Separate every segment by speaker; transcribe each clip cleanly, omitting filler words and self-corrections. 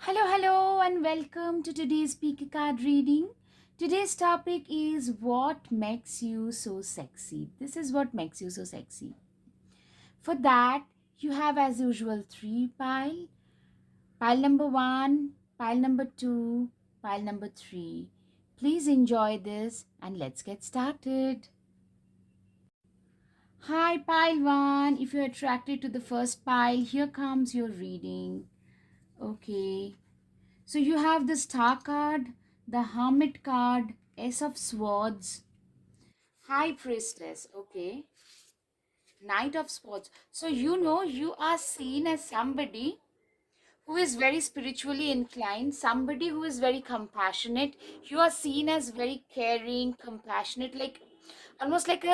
Speaker 1: Hello, and welcome to today's Speaker Card reading. Today's topic is what makes you so sexy. This is what makes you so sexy. For that, you have, as usual, three pile. Pile number one, pile number two, pile number three. Please enjoy this and let's get started. Hi, pile one. If you're attracted to the first pile, here comes your reading. Okay. So you have the Star card, the Hermit card, Ace of Swords, High Priestess, okay, Knight of Swords. So you are seen as somebody who is very spiritually inclined, somebody who is very compassionate. You are seen as very caring, compassionate, like almost like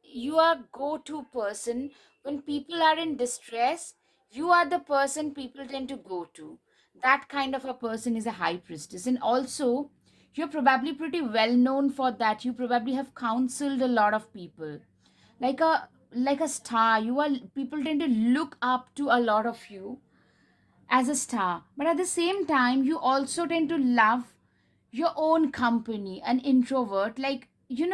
Speaker 1: you are go-to person when people are in distress. You are the person people tend to go to. That kind of a person is a high priestess, and also you're probably pretty well known for that. You probably have counseled a lot of people, like a star. You are People tend to look up to a lot of you as a star, but at the same time you also tend to love your own company. An introvert, you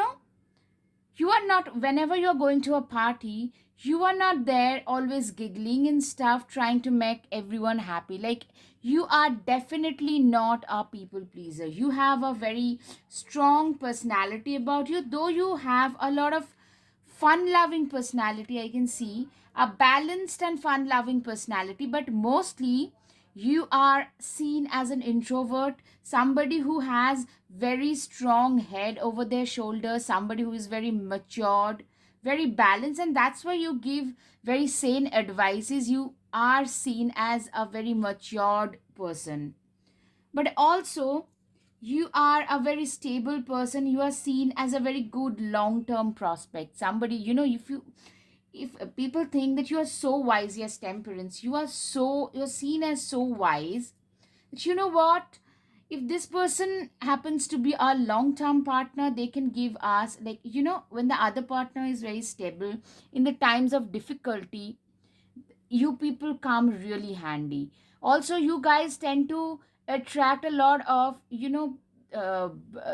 Speaker 1: are not, whenever you're going to a party, you are not there always giggling and stuff trying to make everyone happy. Like, you are definitely not a people pleaser. You have a very strong personality about you, though you have a lot of fun loving personality. I can see a balanced and fun loving personality, but mostly you are seen as an introvert, somebody who has very strong head over their shoulders, somebody who is very matured, very balanced, and that's why you give very sane advices. You are seen as a very matured person, but also you are a very stable person. You are seen as a very good long term prospect, somebody, if people think that you are so wise. Yes, temperance, you're seen as so wise that, you know what, if this person happens to be our long term partner, they can give us, like, when the other partner is very stable in the times of difficulty, you people come really handy. Also, you guys tend to attract a lot of,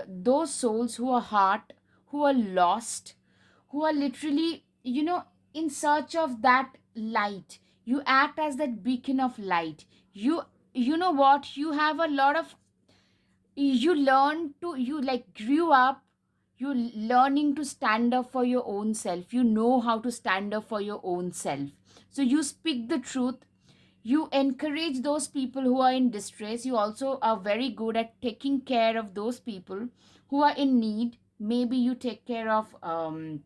Speaker 1: those souls who are hurt, who are lost, who are literally, in search of that light. You act as that beacon of light. You know what, you have a lot of, you learn to, you like grew up, you learning to stand up for your own self. You know how to stand up for your own self, so you speak the truth. You encourage those people who are in distress. You also are very good at taking care of those people who are in need. Maybe you take care of, or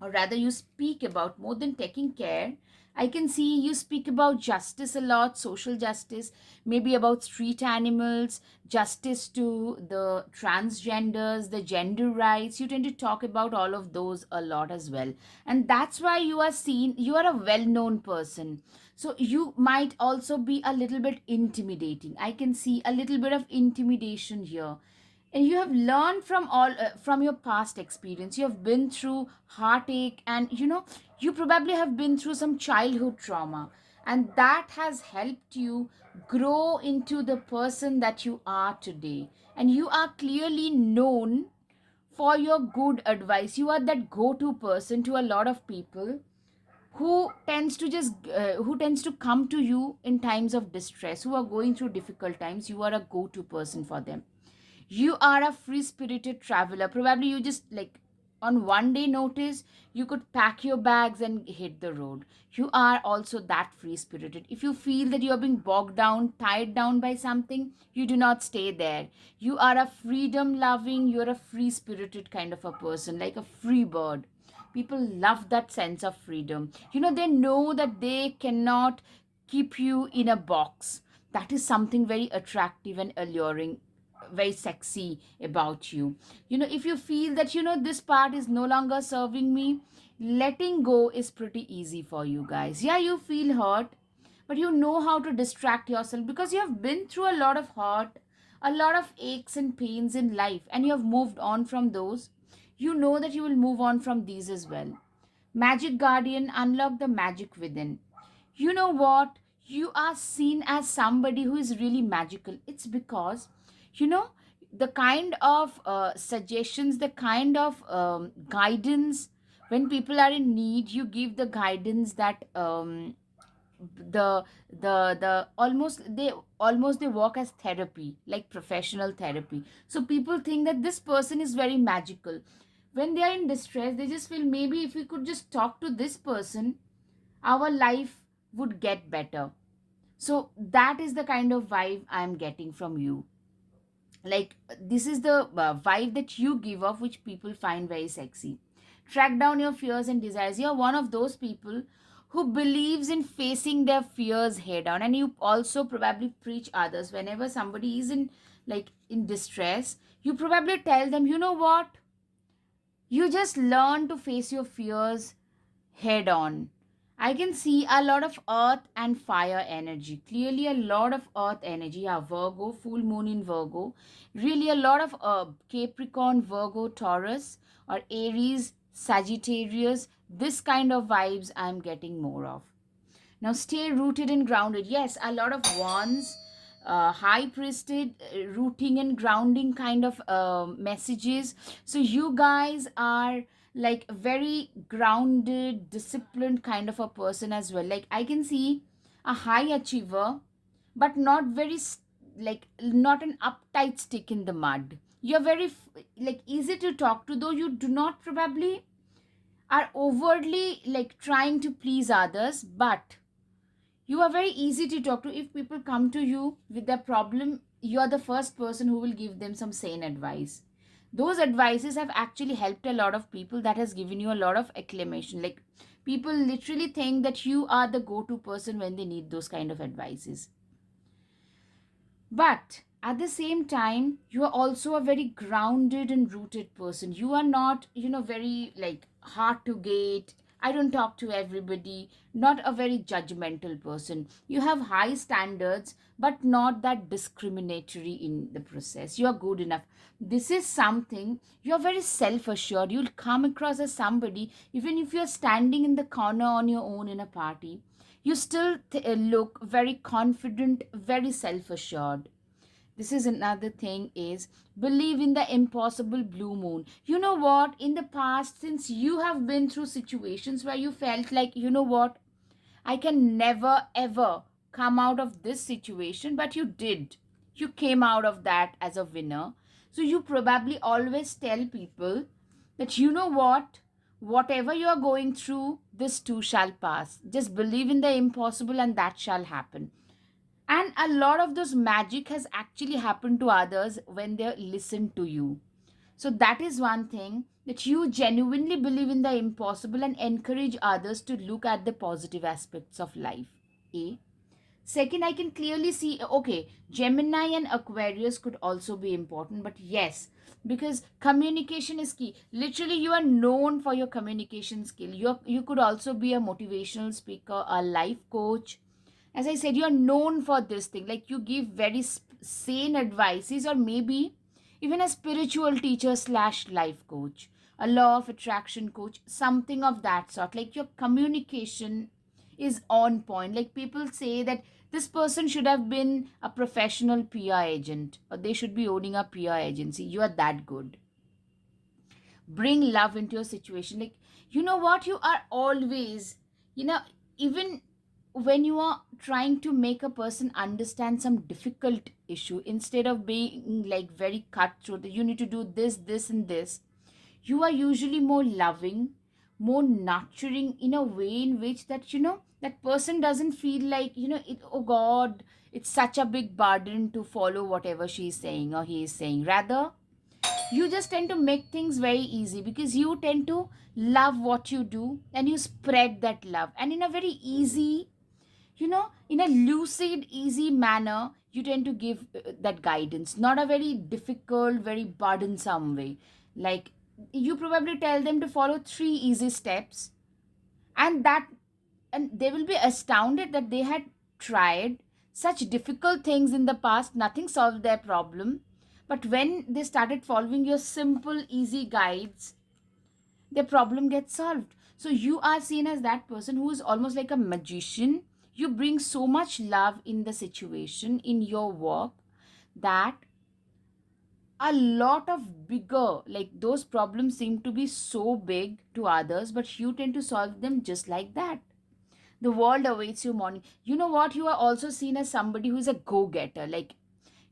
Speaker 1: rather you speak about, more than taking care, I can see you speak about justice a lot, social justice, maybe about street animals, justice to the transgenders, the gender rights. You tend to talk about all of those a lot as well, and that's why you are seen, you are a well known person. So you might also be a little bit intimidating. I can see a little bit of intimidation here, and you have learned from all, from your past experience. You have been through heartache, and you probably have been through some childhood trauma, and that has helped you grow into the person that you are today. And you are clearly known for your good advice. You are that go to person to a lot of people who tends to come to you in times of distress, who are going through difficult times. You are a go to person for them. You are a free spirited traveler. Probably you just, like, on one day notice, you could pack your bags and hit the road. You are also that free spirited. If you feel that you are being bogged down, tied down by something, you do not stay there. You are a freedom loving, you're a free spirited kind of a person, like a free bird. People love that sense of freedom. They know that they cannot keep you in a box. That is something very attractive and alluring, very sexy about you. If you feel that, this part is no longer serving me, letting go is pretty easy for you guys. Yeah, you feel hurt, but you know how to distract yourself because you have been through a lot of hurt, a lot of aches and pains in life, and you have moved on from those. You know that you will move on from these as well. Magic Guardian, unlock the magic within. You know what? you are seen as somebody who is really magical. It's because, you know, the kind of suggestions, the kind of guidance, when people are in need, you give the guidance that the almost they work as therapy, like professional therapy. So people think that this person is very magical. When they are in distress, they just feel maybe if we could just talk to this person, our life would get better. So that is the kind of vibe I'm getting from you. Like, this is the vibe that you give off, which people find very sexy. Track down your fears and desires. You're one of those people who believes in facing their fears head on, and you also probably preach others whenever somebody is in, like, in distress. You probably tell them, you know what, you just learn to face your fears head on. I can see a lot of earth and fire energy. Clearly, a lot of earth energy. Yeah, Virgo, full moon in Virgo. Really, a lot of Capricorn, Virgo, Taurus, or Aries, Sagittarius. This kind of vibes I'm getting more of. Now, stay rooted and grounded. Yes, a lot of wands, high priestess, rooting and grounding kind of messages. So, you guys are like very grounded, disciplined kind of a person as well. Like, I can see a high achiever, but not very, like, not an uptight stick in the mud. You're very, like, easy to talk to, though you do not probably are overtly like trying to please others, but you are very easy to talk to. If people come to you with their problem, you are the first person who will give them some sane advice. Those advices have actually helped a lot of people. That has given you a lot of acclamation. Like, people literally think that you are the go-to person when they need those kind of advices. But at the same time, you are also a very grounded and rooted person. You are not, very like hard to get. I don't talk to everybody, not a very judgmental person. You have high standards, but not that discriminatory in the process. You are good enough. This is something, you're very self assured. You'll come across as somebody, even if you're standing in the corner on your own in a party, you still look very confident, very self assured. This is another thing is believe in the impossible blue moon. You know what, in the past, since you have been through situations where you felt like, you know what, I can never ever come out of this situation, but you did. You came out of that as a winner. So you probably always tell people that, you know what, whatever you are going through, this too shall pass. Just believe in the impossible and that shall happen. And a lot of those magic has actually happened to others when they listen to you. So that is one thing, that you genuinely believe in the impossible and encourage others to look at the positive aspects of life. A. Second, I can clearly see, okay, Gemini and Aquarius could also be important, but yes, because communication is key. Literally, you are known for your communication skill. You could also be a motivational speaker, a life coach. As I said, you are known for this thing. Like, you give very sane advices, or maybe even a spiritual teacher slash life coach, a law of attraction coach, something of that sort. Like, your communication is on point. Like, people say that this person should have been a professional PR agent, or they should be owning a PR agency. You are that good. Bring love into your situation. Like, you know what, you are always, even when you are trying to make a person understand some difficult issue, instead of being like very cutthroat that you need to do this and this, you are usually more loving, more nurturing, in a way in which that, that person doesn't feel like, oh god, it's such a big burden to follow whatever she's saying or he is saying. Rather, you just tend to make things very easy, because you tend to love what you do and you spread that love, and in a very easy, in a lucid, easy manner, you tend to give that guidance, not a very difficult, very burdensome way. Like, you probably tell them to follow 3 easy steps, and that, and they will be astounded that they had tried such difficult things in the past, nothing solved their problem. But when they started following your simple, easy guides, their problem gets solved. So you are seen as that person who is almost like a magician. You bring so much love in the situation, in your work, that a lot of bigger, like those problems seem to be so big to others, but you tend to solve them just like that. The world awaits you morning. You know what? You are also seen as somebody who is a go-getter. Like,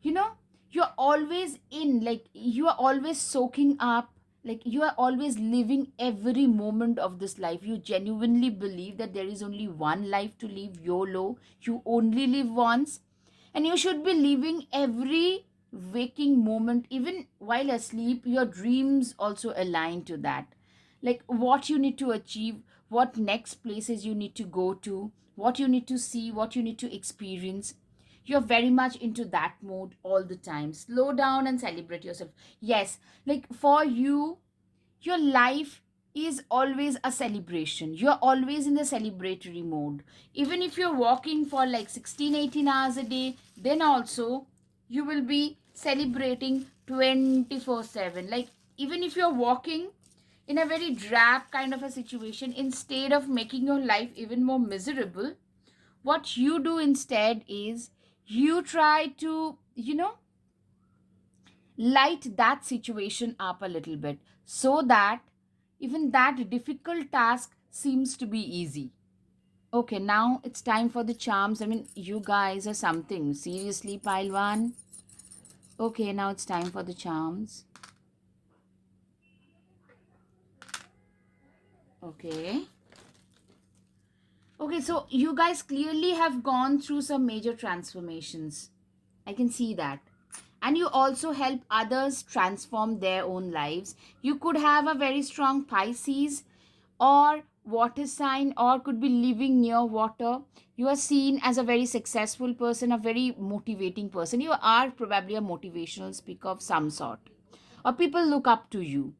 Speaker 1: you know, you're always in, like, you are always soaking up, like, you are always living every moment of this life. You genuinely believe that there is only one life to live, YOLO. You only live once, and you should be living every waking moment, even while asleep. Your dreams also align to that, like what you need to achieve, what next places you need to go to, what you need to see, what you need to experience. You're very much into that mode all the time. Slow down and celebrate yourself. Yes, like for you, your life is always a celebration. You're always in the celebratory mode. Even if you're walking for like 16, 18 hours a day, then also you will be celebrating 24/7. Like, even if you're walking in a very drab kind of a situation, instead of making your life even more miserable, what you do instead is you try to, light that situation up a little bit, so that even that difficult task seems to be easy. Okay, now it's time for the charms. I mean, you guys are something. Seriously, pile one. Okay, now it's time for the charms. Okay. Okay, so you guys clearly have gone through some major transformations. I can see that. And you also help others transform their own lives. You could have a very strong Pisces or water sign, or could be living near water. You are seen as a very successful person, a very motivating person. You are probably a motivational speaker of some sort, or people look up to you.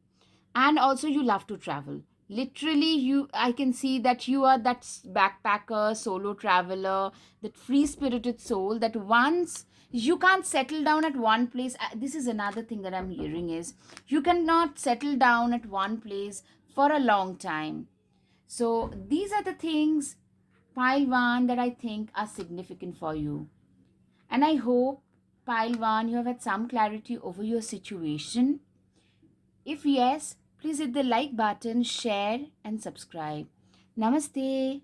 Speaker 1: And also you love to travel. Literally, you I can see that you are that backpacker, solo traveler, that free spirited soul that once you can't settle down at one place. This is another thing that I'm hearing is you cannot settle down at one place for a long time. So these are the things, pile one, that I think are significant for you. And I hope, pile one, you have had some clarity over your situation. If yes, please hit the like button, share, and subscribe. Namaste.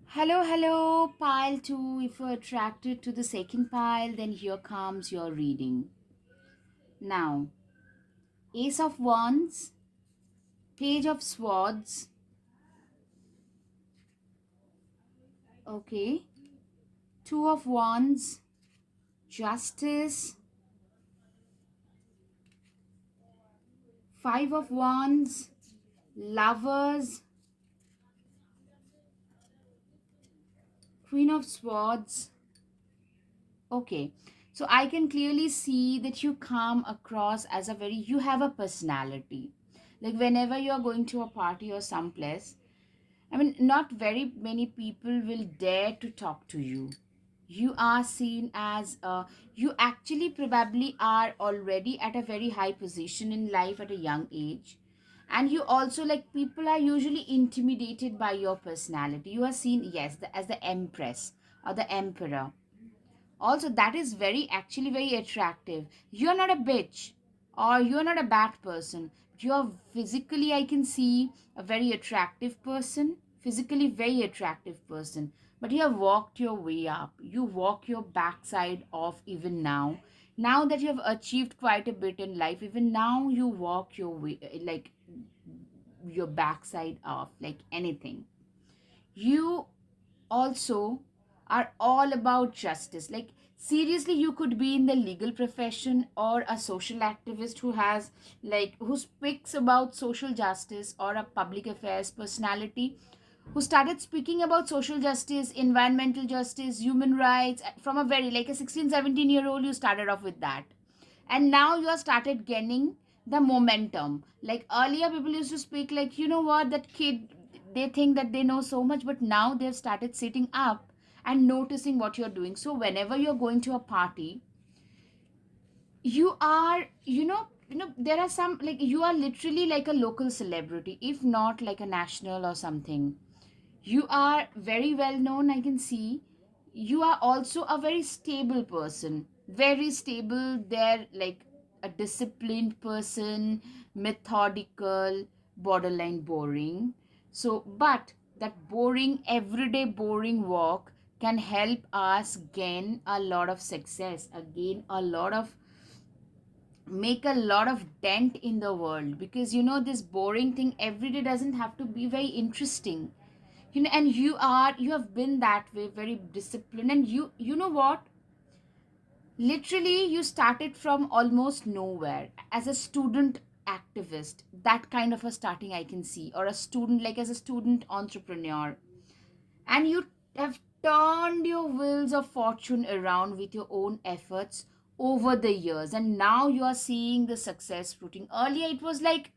Speaker 1: Hello, hello, pile 2. If you're attracted to the second pile, then here comes your reading. Now, Ace of Wands, Page of Swords, okay, Two of Wands, Justice, Five of Wands, Lovers, Queen of Swords. Okay, so I can clearly see that you come across as a very, you have a personality. Like whenever you're going to a party or someplace, I mean, not very many people will dare to talk to you. You are seen as, you actually probably are already at a very high position in life at a young age. And you also, like, people are usually intimidated by your personality. You are seen, yes, as the empress or the emperor. Also, that is very, actually very attractive. You're not a bitch, or you're not a bad person. You're physically, I can see, a very attractive person, physically very attractive person. But you have walked your way up. You walk your backside off even now. Now that you have achieved quite a bit in life, even now you walk your way, like your backside off, like anything. You also are all about justice. Like, seriously, you could be in the legal profession, or a social activist who has, like, who speaks about social justice, or a public affairs personality who started speaking about social justice, environmental justice, human rights from a very, like a 16, 17-year-old. You started off with that, and now you have started gaining the momentum. Like earlier people used to speak like, you know what, that kid, they think that they know so much, but now they've started sitting up and noticing what you're doing. So whenever you're going to a party, you are, there are some, like, you are literally like a local celebrity, if not like a national or something. You are very well known, I can see. You are also a very stable person, very stable. They're like a disciplined person, methodical, borderline boring. So but that boring, everyday boring walk can help us gain a lot of success, again a lot of, make a lot of dent in the world. Because this boring thing every day doesn't have to be very interesting. And you have been that way, very disciplined. And you know what, literally you started from almost nowhere as a student activist. That kind of a starting I can see, or a student, like as a student entrepreneur. And you have turned your wheels of fortune around with your own efforts over the years, and now you are seeing the success fruiting. Earlier it was like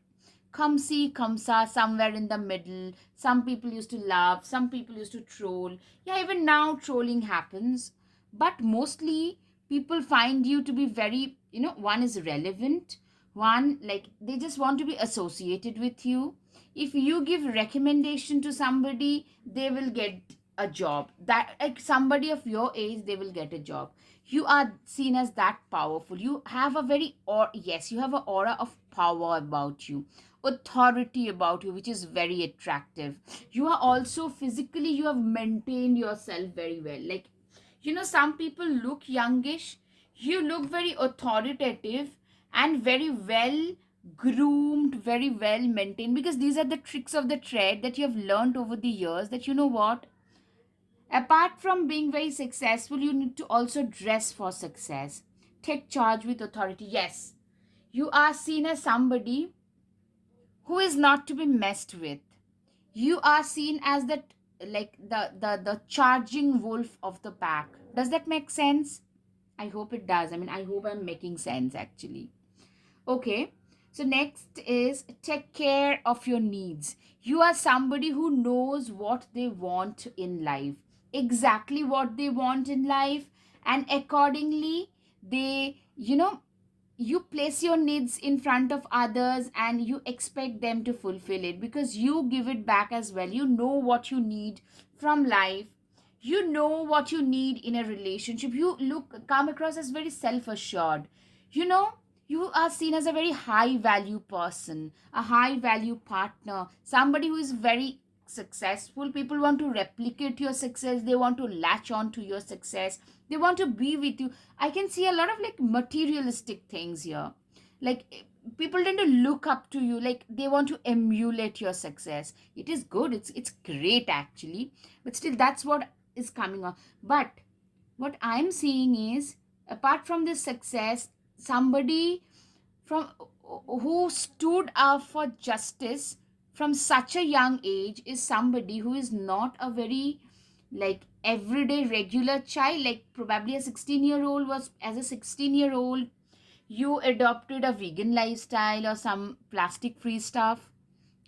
Speaker 1: come see come sa, somewhere in the middle. Some people used to laugh, some people used to troll. Yeah, even now trolling happens, but mostly people find you to be very, one is relevant, one, like, they just want to be associated with you. If you give recommendation to somebody, they will get a job. That, like, somebody of your age, they will get a job. You are seen as that powerful. You have a very, or yes, you have an aura of power about you, authority about you, which is very attractive. You are also physically, you have maintained yourself very well. Like, some people look youngish, you look very authoritative and very well groomed, very well maintained, because these are the tricks of the trade that you have learned over the years. That, you know what, apart from being very successful, you need to also dress for success. Take charge with authority. Yes, you are seen as somebody who is not to be messed with. You are seen as that, like, the charging wolf of the pack. Does that make sense? I hope it does. I mean, I hope I'm making sense actually. Okay, so next is take care of your needs. You are somebody who knows what they want in life, exactly what they want in life, and accordingly, they, you place your needs in front of others and you expect them to fulfill it, because you give it back as well. You know what you need from life. You know what you need in a relationship. You come across as very self assured. you know you are seen as a very high value person, a high value partner, somebody who is very successful. People want to replicate your success, they want to latch on to your success, they want to be with you. I can see a lot of like materialistic things here. Like, people tend to look up to you, like they want to emulate your success. It is good, it's great actually, but still that's what is coming on. But what I'm seeing is, apart from this success, somebody from who stood up for justice from such a young age is somebody who is not a very, like, everyday regular child. Like, probably a 16-year-old was, as a 16-year-old, you adopted a vegan lifestyle or some plastic free stuff,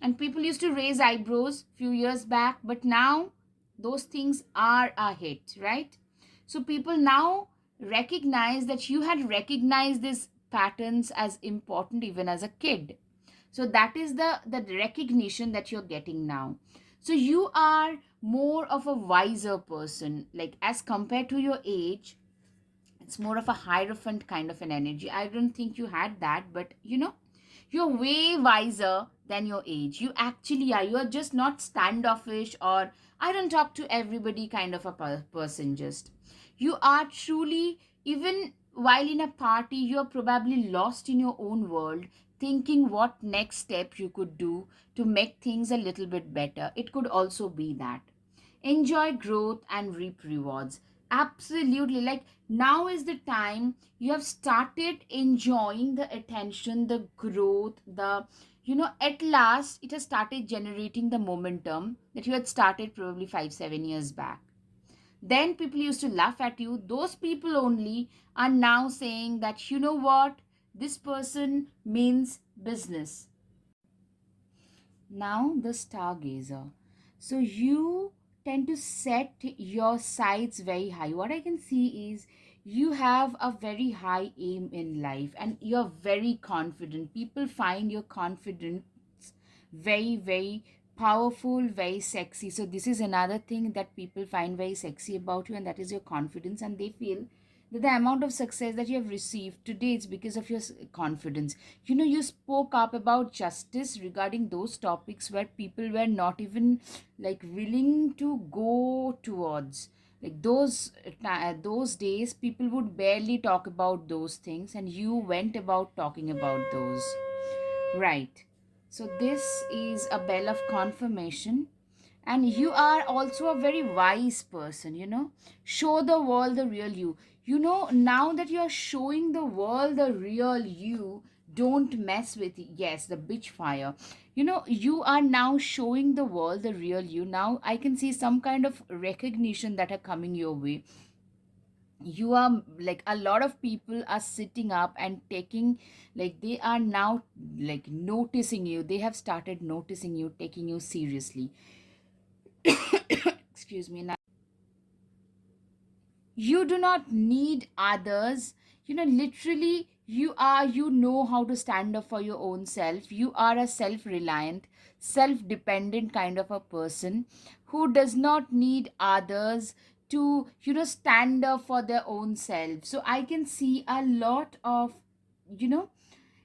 Speaker 1: and people used to raise eyebrows few years back, but now those things are a hit, right? So people now recognize that you had recognized these patterns as important even as a kid. So that is the recognition that you're getting now. So you are more of a wiser person, like, as compared to your age. It's more of a hierophant kind of an energy. I don't think you had that, but you're way wiser than your age. You actually are. You're just not standoffish or I don't talk to everybody kind of a person. Just, you are truly, even while in a party, you're probably lost in your own world, thinking what next step you could do to make things a little bit better. It could also be that. Enjoy growth and reap rewards. Absolutely. Like, now is the time you have started enjoying the attention, the growth, at last it has started generating the momentum that you had started probably 5 7 years back. Then people used to laugh at you. Those people only are now saying that, you know what, this person means business. Now, the stargazer. So you tend to set your sights very high. What I can see is you have a very high aim in life and you're very confident. People find your confidence very, very powerful, very sexy. So this is another thing that people find very sexy about you, and that is your confidence. And they feel that the amount of success that you have received today, it's because of your confidence. You know, you spoke up about justice regarding those topics where people were not even like willing to go towards. Like those days people would barely talk about those things, and you went about talking about those, right? So this is a bell of confirmation. And you are also a very wise person, you know. Show the world the real you. You know, now that you are showing the world the real you, don't mess with it. Yes, the bitch fire. You know, you are now showing the world the real you. Now I can see some kind of recognition that are coming your way. You are like, a lot of people are sitting up and taking, like they are now like noticing you. They have started noticing you, taking you seriously. Excuse me. Now you do not need others. You know, literally, you know how to stand up for your own self. You are a self reliant, self dependent kind of a person who does not need others to, you know, stand up for their own self. So I can see a lot of, you know,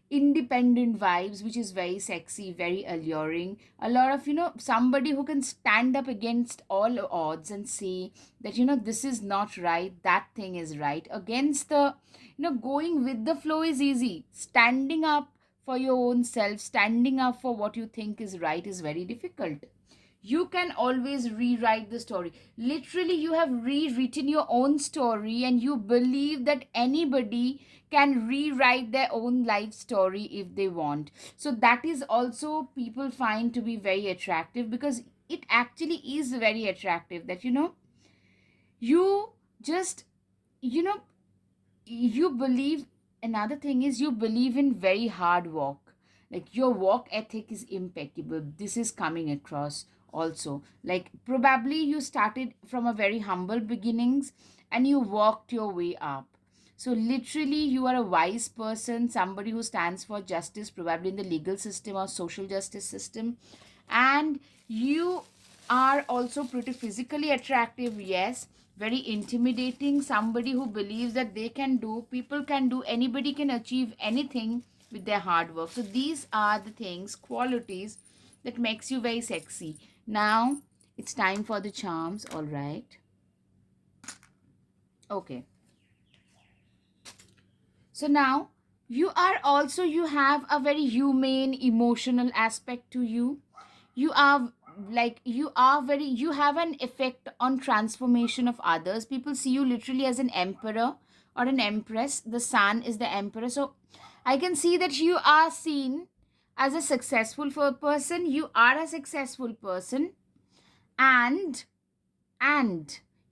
Speaker 1: independent vibes, which is very sexy, very alluring. A lot of, you know, somebody who can stand up against all odds and say that, you know, this is not right, that thing is right. Against the, you know, going with the flow is easy. Standing up for your own self, standing up for what you think is right, is very difficult. You can always rewrite the story. Literally, you have rewritten your own story, and you believe that anybody can rewrite their own life story if they want. So that is also people find to be very attractive, because it actually is very attractive that, you know, you just, you know, you believe. Another thing is, you believe in very hard work. Like your work ethic is impeccable. This is coming across also. Like probably you started from a very humble beginnings and you worked your way up. So literally you are a wise person, somebody who stands for justice, probably in the legal system or social justice system. And you are also pretty physically attractive, yes, very intimidating, somebody who believes that they can do, people can do, anybody can achieve anything with their hard work. So these are the things, qualities that makes you very sexy. Now it's time for the charms, all right? Okay. So now you are also, you have a very humane emotional aspect to you. You are like, you are very, you have an effect on transformation of others. People see you literally as an emperor or an empress. The sun is the emperor. So I can see that you are seen as a successful person. You are a successful person, and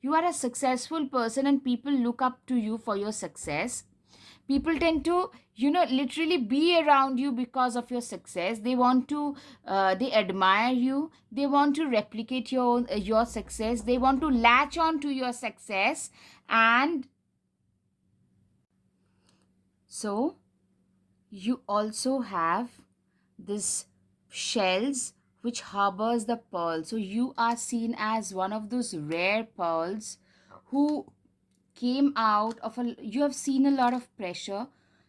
Speaker 1: you are a successful person, and people look up to you for your success. People tend to, you know, literally be around you because of your success. They want to, they admire you, they want to replicate your success, they want to latch on to your success. And so you also have this shells which harbors the pearl. So you are seen as one of those rare pearls who came out of a, you have seen a lot of pressure,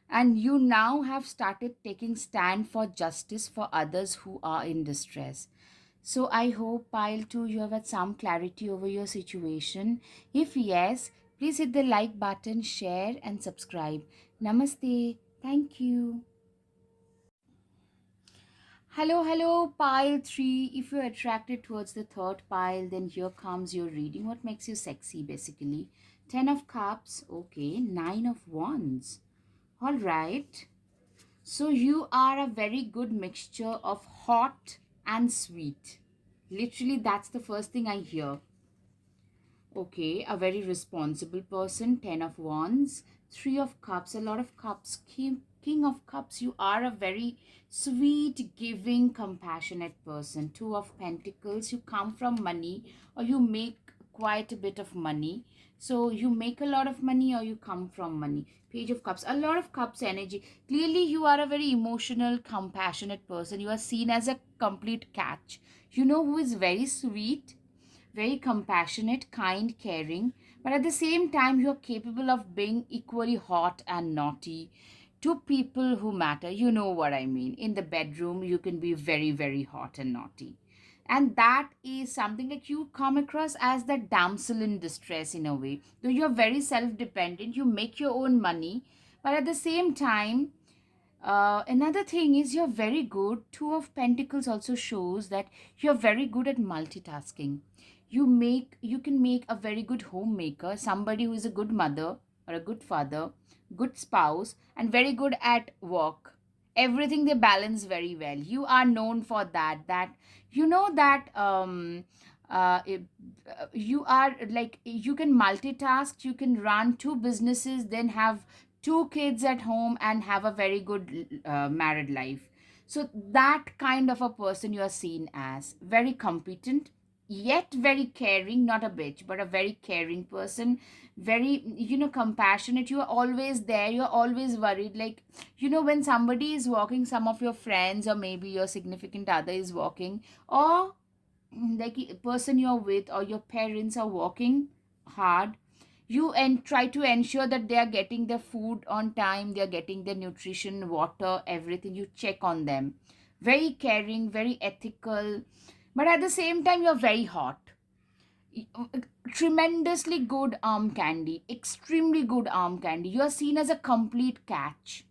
Speaker 1: and you now have started taking stand for justice for others who are in distress. So I hope, pile 2, you have had some clarity over your situation. If yes, please hit the like button, share and subscribe. Namaste. Thank you. Hello, hello, pile 3. If you're attracted towards the third pile, then here comes your reading. What makes you sexy, basically? 10 of Cups, okay. 9 of Wands. All right. So you are a very good mixture of hot and sweet. Literally, that's the first thing I hear. Okay, a very responsible person. 10 of Wands, 3 of Cups, a lot of cups. King of Cups, you are a very sweet, giving, compassionate person. 2 of Pentacles, you come from money, or you make quite a bit of money. So you make a lot of money or you come from money. Page of Cups, a lot of Cups energy. Clearly, you are a very emotional, compassionate person. You are seen as a complete catch. You know who is very sweet, very compassionate, kind, caring, but at the same time, you're capable of being equally hot and naughty to people who matter. You know what I mean. In the bedroom, you can be very, very hot and naughty. And that is something like you come across as the damsel in distress in a way. Though you're very self dependent, you make your own money, but at the same time, another thing is you're very good. Two of Pentacles also shows that you're very good at multitasking. You can make a very good homemaker, somebody who is a good mother or a good father, good spouse, and very good at work. Everything they balance very well. You are known for that. That you know that if, you are like you can multitask. You can run two businesses, then have two kids at home and have a very good married life. So that kind of a person you are seen as very competent, yet very caring, not a bitch but a very caring person, very compassionate. You are always there, you're always worried, like when somebody is walking, some of your friends or maybe your significant other is walking, or like a person you're with or your parents are working hard, you and try to ensure that they are getting their food on time, they are getting their nutrition, water, everything. You check on them. Very caring, very ethical, but at the same time you're very hot. Tremendously good arm candy, extremely good arm candy. You are seen as a complete catch.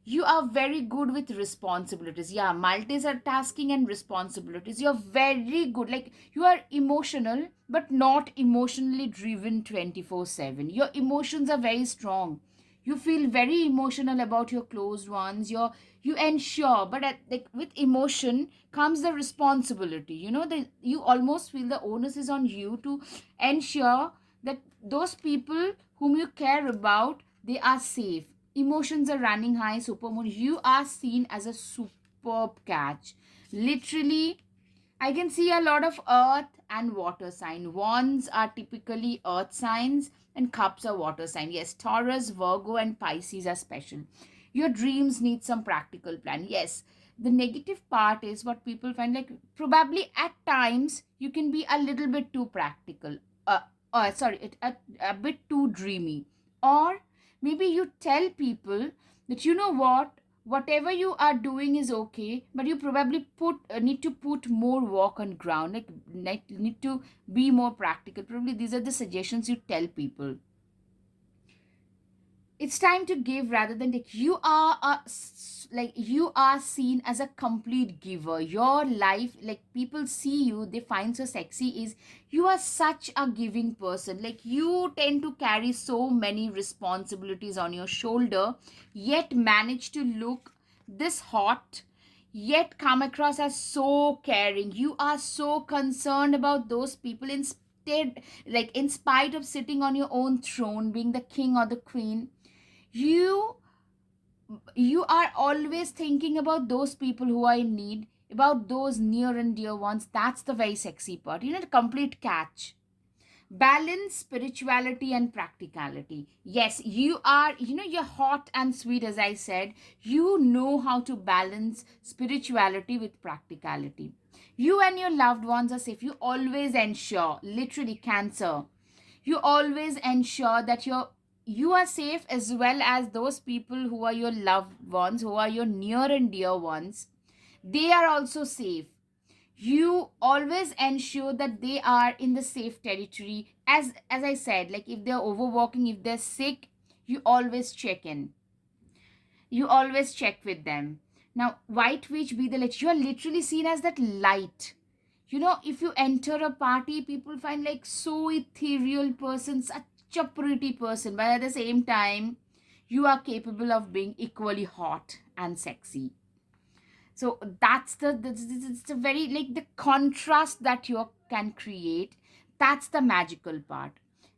Speaker 1: You are very good with responsibilities. Yeah, multitasking and responsibilities, you're very good. Like you are emotional but not emotionally driven 24/7. Your emotions are very strong. You feel very emotional about your closed ones. You ensure, but like with emotion comes the responsibility. That you almost feel the onus is on you to ensure that those people whom you care about, they are safe. Emotions are running high, supermoon. You are seen as a superb catch. Literally, I can see a lot of earth and water sign. Wands are typically earth signs and cups are water sign. Yes, Taurus, Virgo, and Pisces are special. Your dreams need some practical plan. Yes, the negative part is what people find, like probably at times you can be a little bit too practical. Sorry, a bit too dreamy. Or maybe you tell people that whatever you are doing is okay, but you probably need to put more work on ground, like need to be more practical. Probably these are the suggestions you tell people. It's time to give rather than take. Like you are seen as a complete giver. Your life, like people see you, they find so sexy, is you are such a giving person. Like you tend to carry so many responsibilities on your shoulder, yet manage to look this hot, yet come across as so caring. You are so concerned about those people, instead, like in spite of sitting on your own throne, being the king or the queen. You you are always thinking about those people who are in need, about those near and dear ones. That's the very sexy part. The complete catch. Balance spirituality and practicality. Yes, you're hot and sweet, as I said. You know how to balance spirituality with practicality. You and your loved ones are safe. You always ensure, literally, Cancer, you always ensure that you are safe, as well as those people who are your loved ones, who are your near and dear ones, they are also safe. You always ensure that they are in the safe territory. As I said, like if they're overworking, if they're sick, you always check in, you always check with them. Now, White Witch, be the light. You are literally seen as that light. If you enter a party, people find like so ethereal person, such a pretty person, but at the same time, you are capable of being equally hot and sexy. So that's it's a very, like, the contrast that you can create. That's the magical part.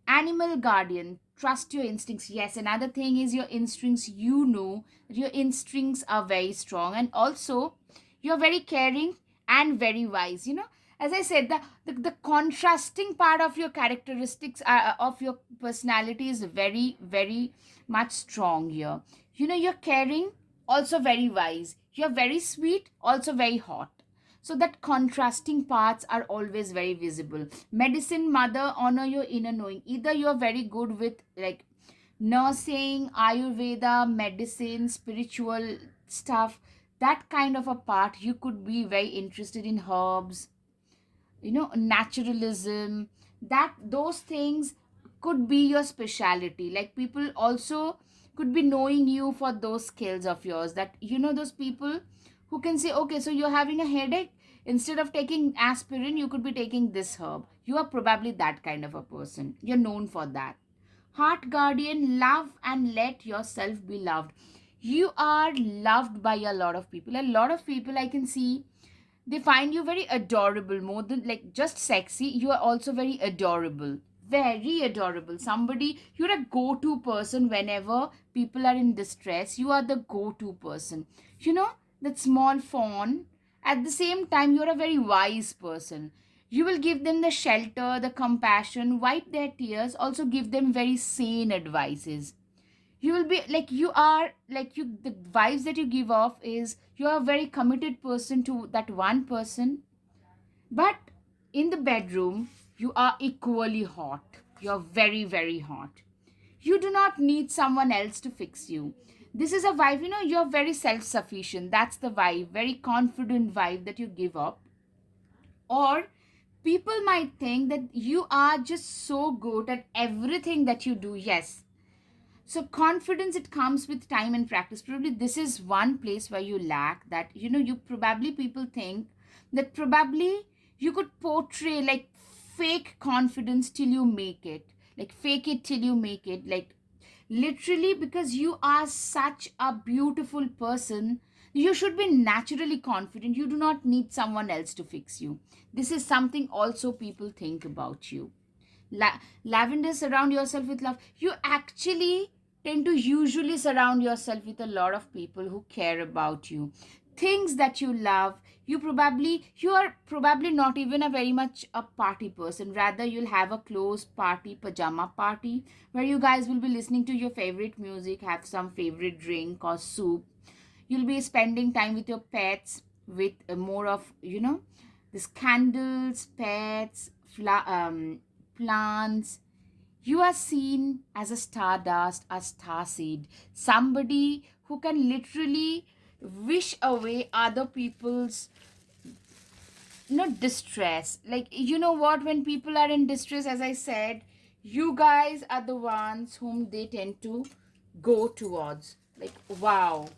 Speaker 1: Animal guardian, trust your instincts. Yes, another thing is your instincts. That your instincts are very strong, and also you're very caring and very wise. as I said, the contrasting part of your characteristics, of your personality is very, very much strong here. You're caring, also very wise. You're very sweet, also very hot. So that contrasting parts are always very visible. Medicine mother, honor your inner knowing. Either you're very good with like nursing, ayurveda, medicine, spiritual stuff, that kind of a part. You could be very interested in herbs, naturalism, that those things could be your specialty. Like people also could be knowing you for those skills of yours, that those people who can say, okay, so you're having a headache, instead of taking aspirin you could be taking this herb. You are probably that kind of a person. You're known for that. Heart guardian, love and let yourself be loved. You are loved by a lot of people. A lot of people I can see, they find you very adorable, more than like just sexy. You are also very adorable, very adorable. Somebody, you're a go-to person whenever people are in distress. You are the go-to person. You know, that small fawn. At the same time, you're a very wise person. You will give them the shelter, the compassion, wipe their tears, also give them very sane advices. You will be like, you are like, you the vibes that you give off is you are a very committed person to that one person. But in the bedroom you are equally hot. You're very, very hot. You do not need someone else to fix you. This is a vibe, you're very self-sufficient. That's the vibe, very confident vibe that you give up. Or people might think that you are just so good at everything that you do. Yes, so confidence, it comes with time and practice. Probably this is one place where you lack, that you probably, people think that probably you could portray like fake confidence till you make it, like fake it till you make it, like literally, because you are such a beautiful person. You should be naturally confident. You do not need someone else to fix you. This is something also people think about you. Lavender, surround yourself with love. You actually tend to usually surround yourself with a lot of people who care about you, things that you love. You are probably not even a very much a party person. Rather, you'll have a close party, pajama party, where you guys will be listening to your favorite music, have some favorite drink or soup. You'll be spending time with your pets, with more of this candles, pets, plants. You are seen as a stardust, a starseed, somebody who can literally wish away other people's distress. Like, you know what, when people are in distress, as I said, you guys are the ones whom they tend to go towards. Like, wow.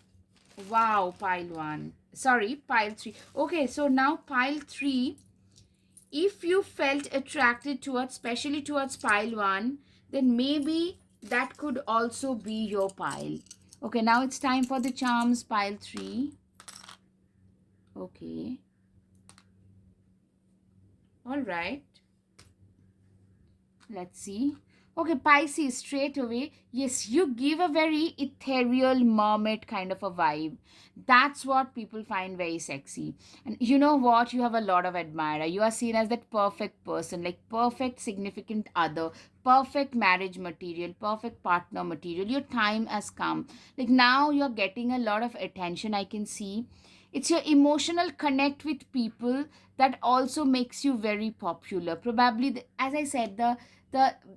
Speaker 1: Wow, pile 1. Sorry, pile 3. Okay, so now pile 3. If you felt attracted towards, especially towards pile 1, then maybe that could also be your pile. Okay, now it's time for the charms, pile 3. Okay. All right. Let's see. Okay, Pisces, straight away. Yes, you give a very ethereal mermaid kind of a vibe. That's what people find very sexy. And you know what? You have a lot of admirer. You are seen as that perfect person, like perfect significant other, perfect marriage material, perfect partner material. Your time has come. Like now you're getting a lot of attention, I can see. It's your emotional connect with people that also makes you very popular. Probably, as I said, the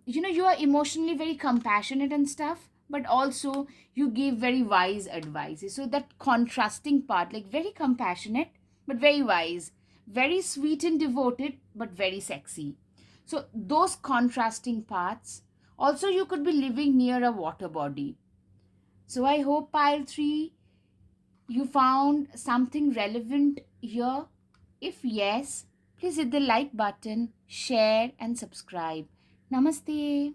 Speaker 1: you are emotionally very compassionate and stuff, but also you give very wise advices. So that contrasting part, like very compassionate but very wise, very sweet and devoted but very sexy. So those contrasting parts. Also, you could be living near a water body. So I hope pile 3, you found something relevant here. If yes, please hit the like button, share and subscribe. Namaste.